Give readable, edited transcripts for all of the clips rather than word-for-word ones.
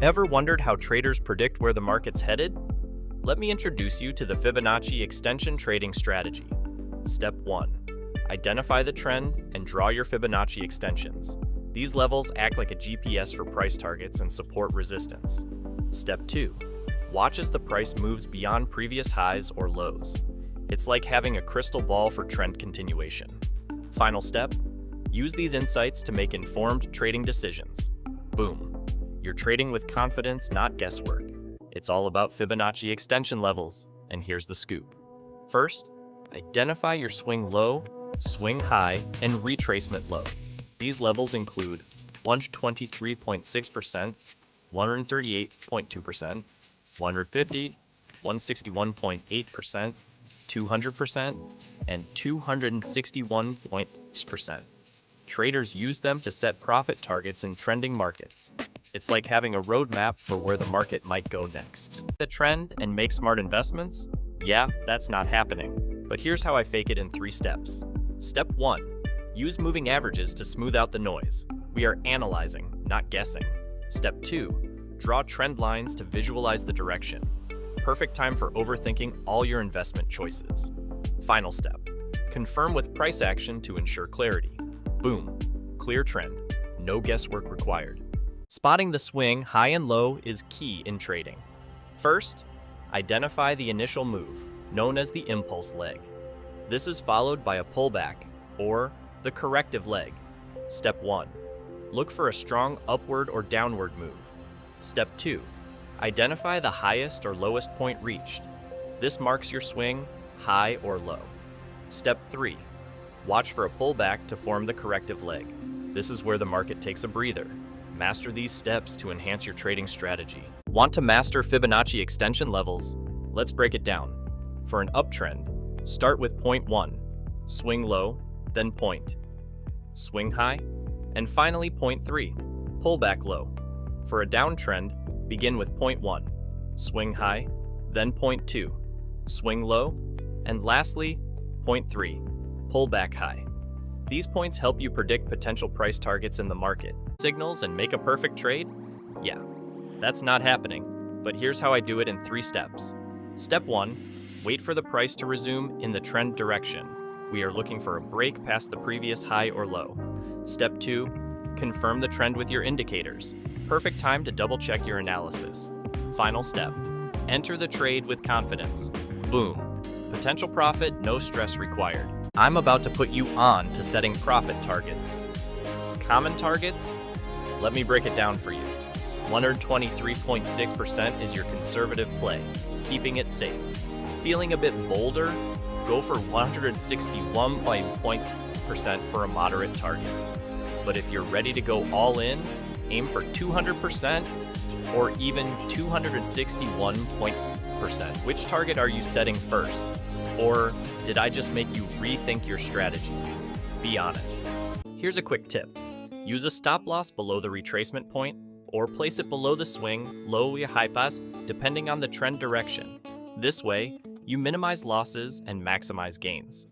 Ever wondered how traders predict where the market's headed? Let me introduce you to the Fibonacci extension trading strategy. Step 1. Identify the trend and draw your Fibonacci extensions. These levels act like a GPS for price targets and support resistance. Step 2. Watch as the price moves beyond previous highs or lows. It's like having a crystal ball for trend continuation. Final step. Use these insights to make informed trading decisions. Boom. You're trading with confidence, not guesswork. It's all about Fibonacci extension levels, and here's the scoop. First, identify your swing low, swing high, and retracement low. These levels include 123.6%, 138.2%, 150, 161.8%, 200%, and 261.6%. Traders use them to set profit targets in trending markets. It's like having a roadmap for where the market might go next. The trend and make smart investments? Yeah, that's not happening. But here's how I fake it in 3 steps. Step 1. Use moving averages to smooth out the noise. We are analyzing, not guessing. Step 2. Draw trend lines to visualize the direction. Perfect time for overthinking all your investment choices. Final step. Confirm with price action to ensure clarity. Boom. Clear trend. No guesswork required. Spotting the swing high and low is key in trading. First, identify the initial move, known as the impulse leg. This is followed by a pullback, or the corrective leg. Step 1. Look for a strong upward or downward move. Step 2. Identify the highest or lowest point reached. This marks your swing, high or low. Step 3. Watch for a pullback to form the corrective leg. This is where the market takes a breather. Master these steps to enhance your trading strategy. Want to master Fibonacci extension levels? Let's break it down. For an uptrend, start with point 1, swing low, then point, swing high, and finally point 3, pullback low. For a downtrend, begin with point 1, swing high, then point 2, swing low, and lastly, point 3, pullback high. These points help you predict potential price targets in the market. Signals and make a perfect trade? Yeah, that's not happening. But here's how I do it in 3 steps. Step 1, wait for the price to resume in the trend direction. We are looking for a break past the previous high or low. Step 2, confirm the trend with your indicators. Perfect time to double check your analysis. Final step, enter the trade with confidence. Boom. Potential profit, no stress required. I'm about to put you on to setting profit targets. Common targets? Let me break it down for you. 123.6% is your conservative play, keeping it safe. Feeling a bit bolder? Go for 161% for a moderate target. But if you're ready to go all in, aim for 200% or even 261%. Which target are you setting first? Or did I just make you rethink your strategy? Be honest. Here's a quick tip. Use a stop loss below the retracement point or place it below the swing, low or high pass, depending on the trend direction. This way, you minimize losses and maximize gains.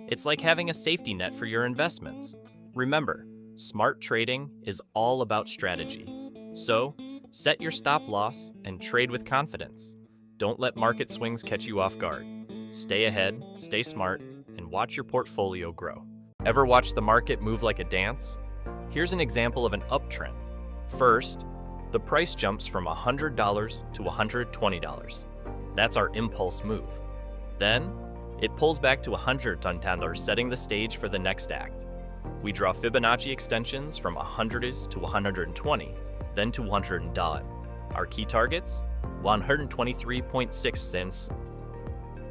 It's like having a safety net for your investments. Remember, smart trading is all about strategy. So, set your stop loss and trade with confidence. Don't let market swings catch you off guard. Stay ahead, stay smart, and watch your portfolio grow. Ever watch the market move like a dance? Here's an example of an uptrend. First, the price jumps from $100 to $120. That's our impulse move. Then, it pulls back to $100, setting the stage for the next act. We draw Fibonacci extensions from 100 to 120, then to $100. Our key targets? 123.6 cents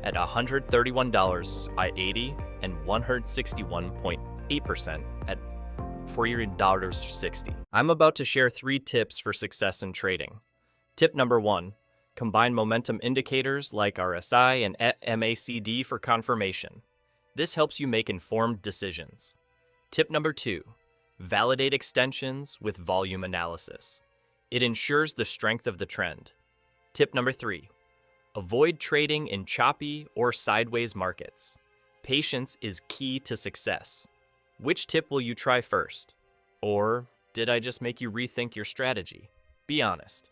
at $131.80 and 161.8% at $40.60. I'm about to share 3 tips for success in trading. Tip number 1, combine momentum indicators like RSI and MACD for confirmation. This helps you make informed decisions. Tip number 2, validate extensions with volume analysis. It ensures the strength of the trend. Tip number 3, avoid trading in choppy or sideways markets. Patience is key to success. Which tip will you try first? Or did I just make you rethink your strategy? Be honest.